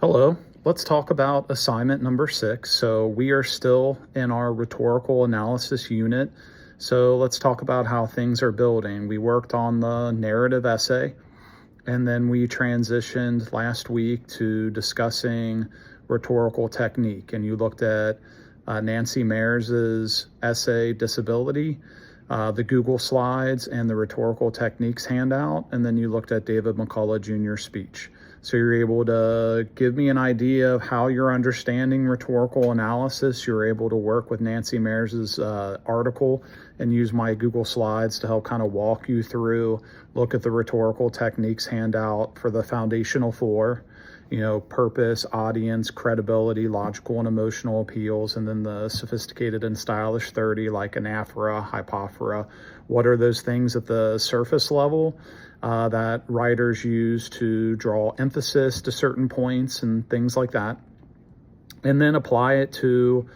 Hello, let's talk about assignment number 6. So we are still in our rhetorical analysis unit. So let's talk about how things are building. We worked on the narrative essay, and then we transitioned last week to discussing rhetorical technique. And you looked at Nancy Meyers's essay, Disability, the Google Slides, and the rhetorical techniques handout. And then you looked at David McCullough Jr.'s speech. So you're able to give me an idea of how you're understanding rhetorical analysis. You're able to work with Nancy Meyers's article and use my Google Slides to help kind of walk you through, look at the rhetorical techniques handout for the foundational 4, purpose, audience, credibility, logical and emotional appeals, and then the sophisticated and stylish 30, like anaphora, hypophora. What are those things at the surface level that writers use to draw emphasis to certain points and things like that? And then apply it to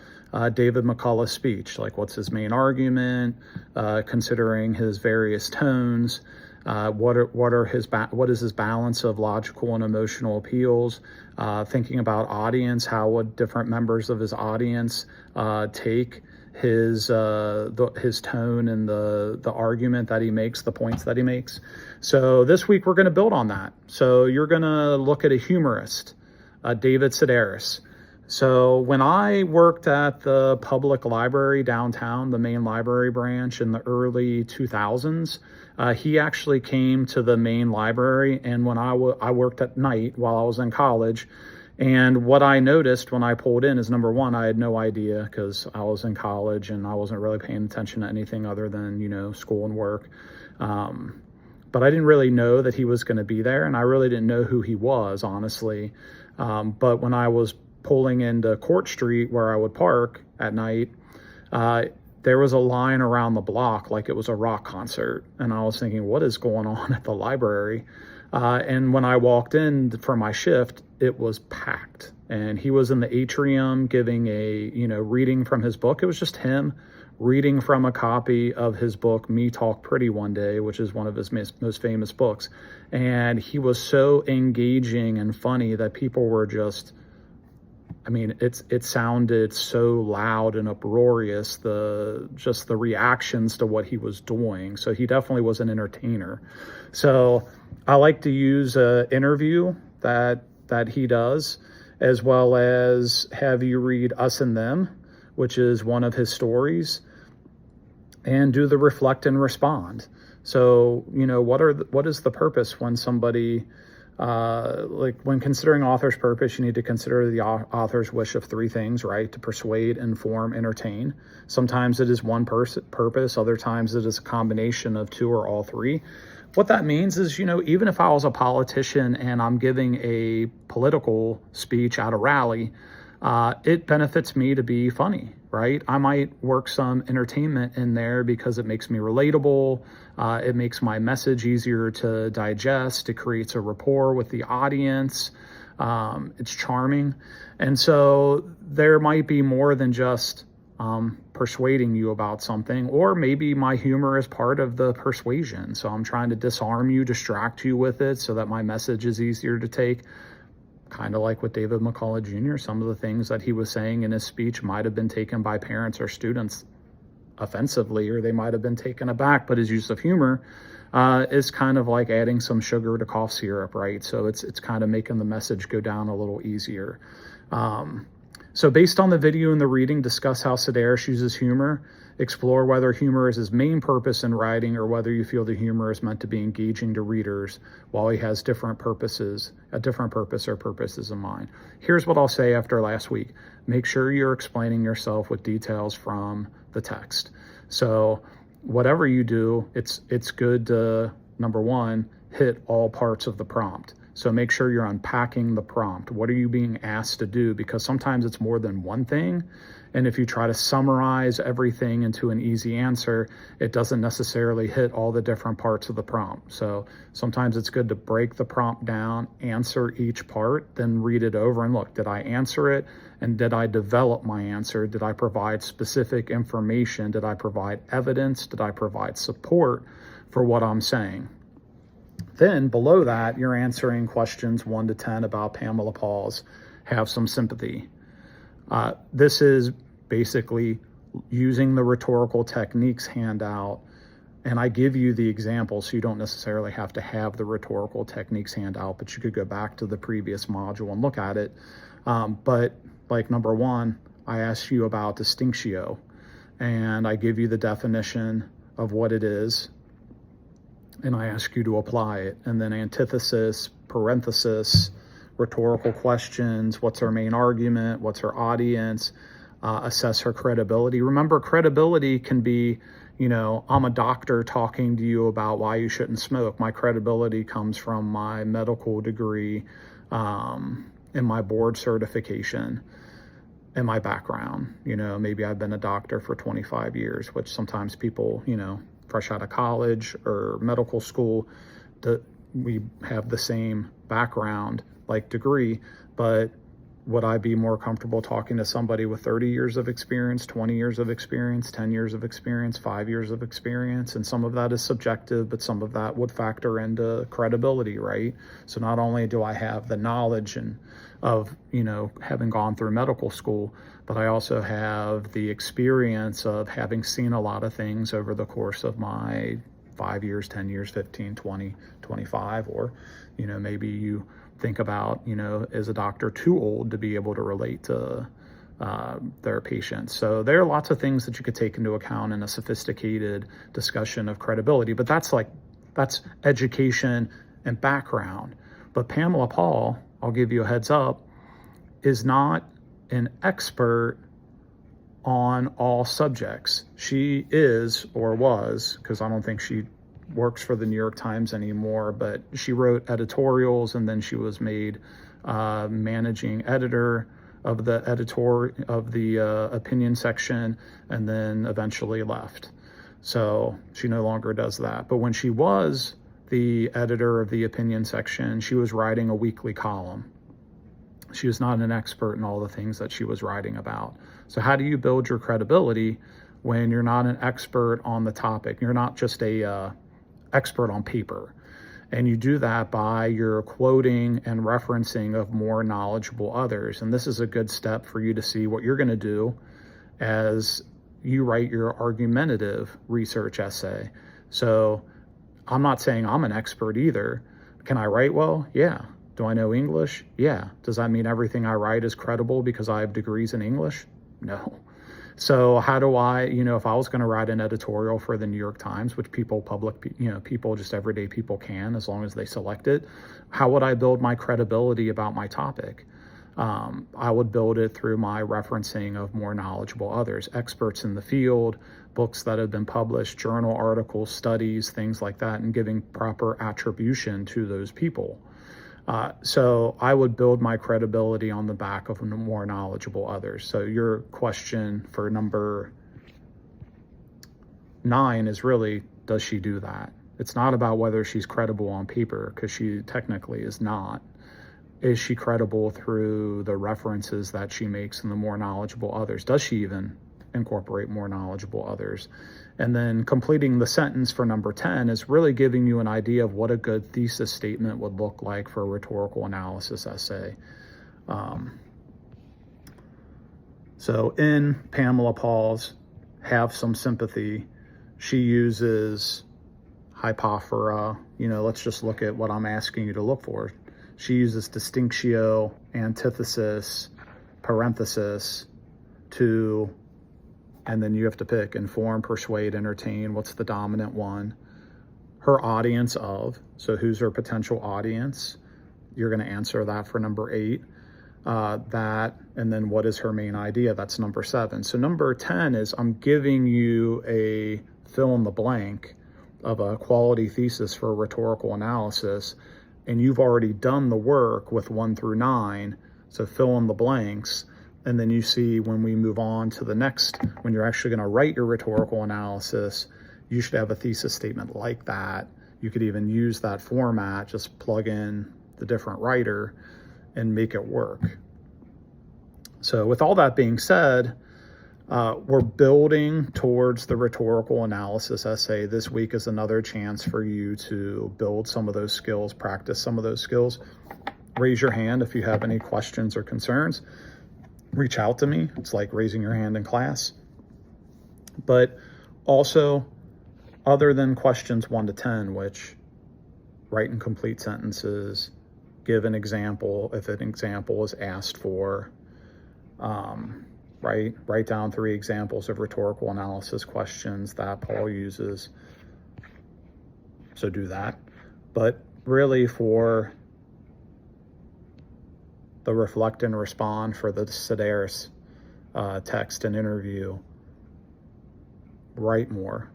David McCullough's speech, like what's his main argument, considering his various tones, what is his balance of logical and emotional appeals, thinking about audience, how would different members of his audience take his tone and the argument that he makes, the points that he makes. So this week we're going to build on that. So you're going to look at a humorist, David Sedaris. So when I worked at the public library downtown, the main library branch in the early 2000s, he actually came to the main library. And when I worked at night while I was in college, and what I noticed when I pulled in is, number one, I had no idea because I was in college and I wasn't really paying attention to anything other than, school and work. But I didn't really know that he was going to be there, and I really didn't know who he was, honestly. But when I was pulling into Court Street where I would park at night, there was a line around the block like it was a rock concert. And I was thinking, what is going on at the library? And when I walked in for my shift, it was packed. And he was in the atrium giving a, reading from his book. It was just him reading from a copy of his book, Me Talk Pretty One Day, which is one of his most famous books. And he was so engaging and funny that people were just, it sounded so loud and uproarious, the reactions to what he was doing. So he definitely was an entertainer. So I like to use an interview that he does, as well as have you read Us and Them, which is one of his stories, and do the reflect and respond. So, what is the purpose when somebody, when considering author's purpose, you need to consider the author's wish of 3 things, right? To persuade, inform, entertain. Sometimes it is one purpose. Other times it is a combination of 2 or all 3. What that means is, even if I was a politician and I'm giving a political speech at a rally, it benefits me to be funny, right? I might work some entertainment in there because it makes me relatable. It makes my message easier to digest. It creates a rapport with the audience. It's charming. And so there might be more than just persuading you about something, or maybe my humor is part of the persuasion. So I'm trying to disarm you, distract you with it so that my message is easier to take. Kind of like with David McCullough Jr., some of the things that he was saying in his speech might have been taken by parents or students offensively, or they might have been taken aback, but his use of humor is kind of like adding some sugar to cough syrup, right? So it's kind of making the message go down a little easier. So based on the video and the reading, discuss how Sedaris uses humor, explore whether humor is his main purpose in writing or whether you feel the humor is meant to be engaging to readers while he has a different purpose or purposes in mind. Here's what I'll say after last week. Make sure you're explaining yourself with details from the text. So whatever you do, it's good to, number one, hit all parts of the prompt. So make sure you're unpacking the prompt. What are you being asked to do? Because sometimes it's more than one thing. And if you try to summarize everything into an easy answer, it doesn't necessarily hit all the different parts of the prompt. So sometimes it's good to break the prompt down, answer each part, then read it over and look, did I answer it? And did I develop my answer? Did I provide specific information? Did I provide evidence? Did I provide support for what I'm saying? Then below that, you're answering questions 1 to 10 about Pamela Paul's Have Some Sympathy. This is basically using the rhetorical techniques handout, and I give you the example so you don't necessarily have to have the rhetorical techniques handout, but you could go back to the previous module and look at it. But like number 1, I ask you about distinctio, and I give you the definition of what it is, and I ask you to apply it. And then antithesis, parenthesis, rhetorical questions, what's her main argument, what's her audience, assess her credibility. Remember, credibility can be, I'm a doctor talking to you about why you shouldn't smoke. My credibility comes from my medical degree, and my board certification, and my background. Maybe I've been a doctor for 25 years, which sometimes people, fresh out of college or medical school, we have the same background, like degree, but would I be more comfortable talking to somebody with 30 years of experience, 20 years of experience, 10 years of experience, 5 years of experience? And some of that is subjective, but some of that would factor into credibility, right? So not only do I have the knowledge of having gone through medical school, but I also have the experience of having seen a lot of things over the course of my 5 years, 10 years, 15, 20, 25, or, maybe you think about, is a doctor too old to be able to relate to their patients? So there are lots of things that you could take into account in a sophisticated discussion of credibility, but that's education and background. But Pamela Paul, I'll give you a heads up, is not an expert on all subjects. She is, or was, because I don't think she works for the New York Times anymore, but she wrote editorials, and then she was made managing editor of the opinion section, and then eventually left. So she no longer does that. But when she was the editor of the opinion section, she was writing a weekly column. She was not an expert in all the things that she was writing about. So how do you build your credibility when you're not an expert on the topic? You're not just a expert on paper. And you do that by your quoting and referencing of more knowledgeable others. And this is a good step for you to see what you're going to do as you write your argumentative research essay. So I'm not saying I'm an expert either. Can I write well? Yeah. Do I know English? Yeah. Does that mean everything I write is credible because I have degrees in English? No. So how do I, if I was going to write an editorial for the New York Times, which people, just everyday people can, as long as they select it, how would I build my credibility about my topic? I would build it through my referencing of more knowledgeable others, experts in the field, books that have been published, journal articles, studies, things like that, and giving proper attribution to those people. So I would build my credibility on the back of more knowledgeable others. So your question for number 9 is really, does she do that? It's not about whether she's credible on paper, because she technically is not. Is she credible through the references that she makes and the more knowledgeable others? Does she even incorporate more knowledgeable others? And then completing the sentence for number 10 is really giving you an idea of what a good thesis statement would look like for a rhetorical analysis essay. So in Pamela Paul's Have Some Sympathy, she uses hypophora. Let's just look at what I'm asking you to look for. She uses distinctio, antithesis, parenthesis, to, and then you have to pick inform, persuade, entertain. What's the dominant one? Her audience of, so who's her potential audience? You're going to answer that for number 8. That, and then what is her main idea? That's number 7. So number 10 is I'm giving you a fill in the blank of a quality thesis for a rhetorical analysis, and you've already done the work with 1 through 9, so fill in the blanks. And then you see when we move on to the next, when you're actually going to write your rhetorical analysis, you should have a thesis statement like that. You could even use that format, just plug in the different writer and make it work. So with all that being said, We're building towards the rhetorical analysis essay. This week is another chance for you to build some of those skills, practice some of those skills. Raise your hand if you have any questions or concerns. Reach out to me. It's like raising your hand in class. But also, other than questions 1 to 10, which write and complete sentences, give an example if an example is asked for, write down 3 examples of rhetorical analysis questions that Paul uses. So do that. But really, for the reflect and respond for the Sedaris text and interview, write more.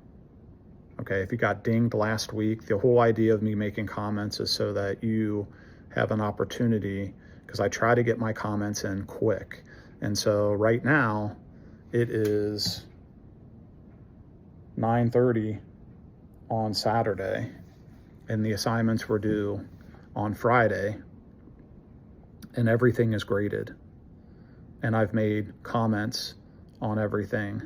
Okay, if you got dinged last week, the whole idea of me making comments is so that you have an opportunity, because I try to get my comments in quick. And so right now it is 9:30 on Saturday, and the assignments were due on Friday, and everything is graded. And I've made comments on everything.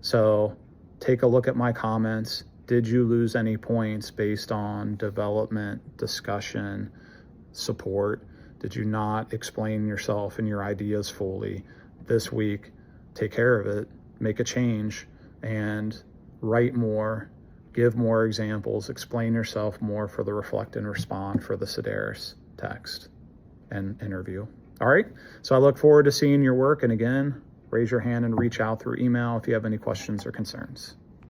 So take a look at my comments. Did you lose any points based on development, discussion, support? Did you not explain yourself and your ideas fully? This week, take care of it, make a change, and write more, give more examples, explain yourself more for the reflect and respond for the Sedaris text and interview. All right, so I look forward to seeing your work. And again, raise your hand and reach out through email if you have any questions or concerns.